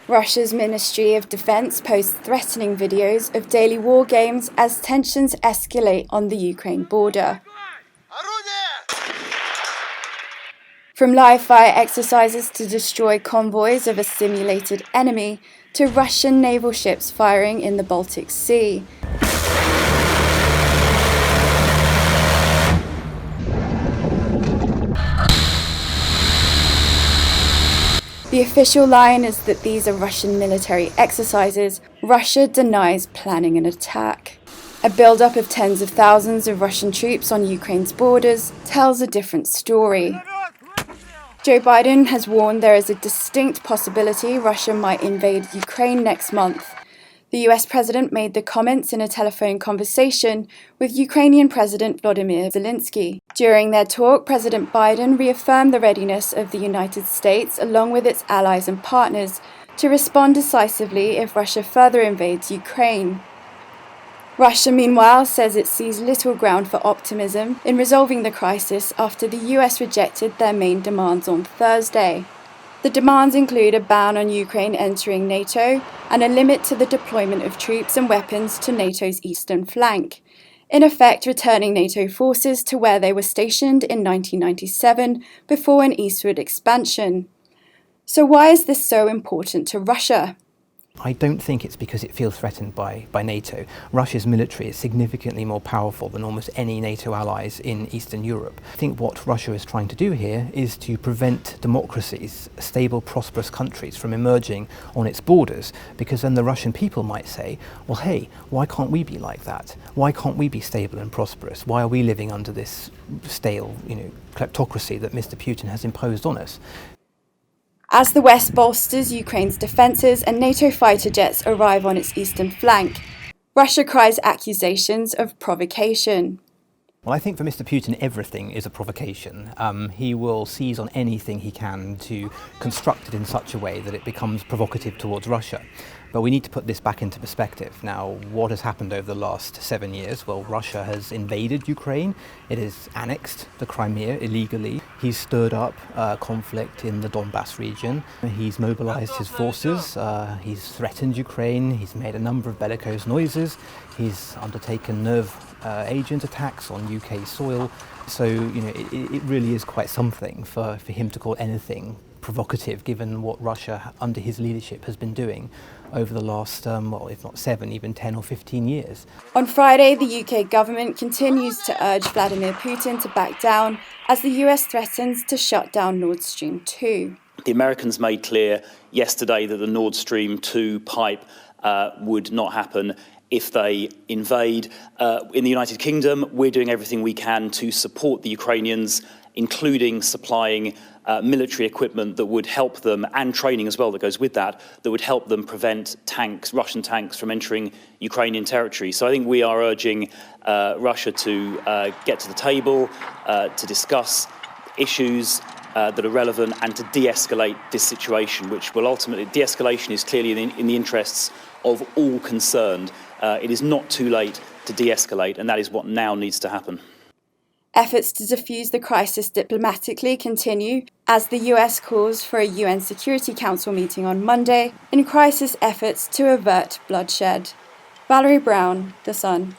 Russia's Ministry of Defense posts threatening videos of daily war games as tensions escalate on the Ukraine border. From live-fire exercises to destroy convoys of a simulated enemy, to Russian naval ships firing in the Baltic Sea. The official line is that these are Russian military exercises. Russia denies planning an attack. A build-up of tens of thousands of Russian troops on Ukraine's borders tells a different story. Joe Biden has warned there is a distinct possibility Russia might invade Ukraine next month. The US president made the comments in a telephone conversation with Ukrainian President Volodymyr Zelensky. During their talk, President Biden reaffirmed the readiness of the United States, along with its allies and partners, to respond decisively if Russia further invades Ukraine. Russia, meanwhile, says it sees little ground for optimism in resolving the crisis after the US rejected their main demands on Thursday. The demands include a ban on Ukraine entering NATO and a limit to the deployment of troops and weapons to NATO's eastern flank, in effect returning NATO forces to where they were stationed in 1997 before an eastward expansion. So why is this so important to Russia? I don't think it's because it feels threatened by NATO. Russia's military is significantly more powerful than almost any NATO allies in Eastern Europe. I think what Russia is trying to do here is to prevent democracies, stable, prosperous countries from emerging on its borders, because then the Russian people might say, well, hey, why can't we be like that? Why can't we be stable and prosperous? Why are we living under this stale, kleptocracy that Mr. Putin has imposed on us? As the West bolsters Ukraine's defences and NATO fighter jets arrive on its eastern flank, Russia cries accusations of provocation. Well, I think for Mr. Putin, everything is a provocation. He will seize on anything he can to construct it in such a way that it becomes provocative towards Russia. But we need to put this back into perspective. Now, what has happened over the last 7 years? Well, Russia has invaded Ukraine. It has annexed the Crimea illegally. He's stirred up conflict in the Donbass region. He's mobilized his forces. He's threatened Ukraine. He's made a number of bellicose noises. He's undertaken nerve agent attacks on UK soil. So, it really is quite something for him to call anything provocative, given what Russia, under his leadership, has been doing over the last, if not 7, even 10 or 15 years. On Friday, the UK government continues to urge Vladimir Putin to back down as the US threatens to shut down Nord Stream 2. The Americans made clear yesterday that the Nord Stream 2 pipe would not happen if they invade. In the United Kingdom, we're doing everything we can to support the Ukrainians, including supplying military equipment that would help them, and training as well that goes with that would help them prevent Russian tanks from entering Ukrainian territory. So I think we are urging Russia to get to the table, to discuss issues that are relevant and to de-escalate this situation, which will ultimately, de-escalation is clearly in the interests of all concerned. It is not too late to de-escalate, and that is what now needs to happen. Efforts to defuse the crisis diplomatically continue as the US calls for a UN Security Council meeting on Monday in crisis efforts to avert bloodshed. Valerie Brown, The Sun.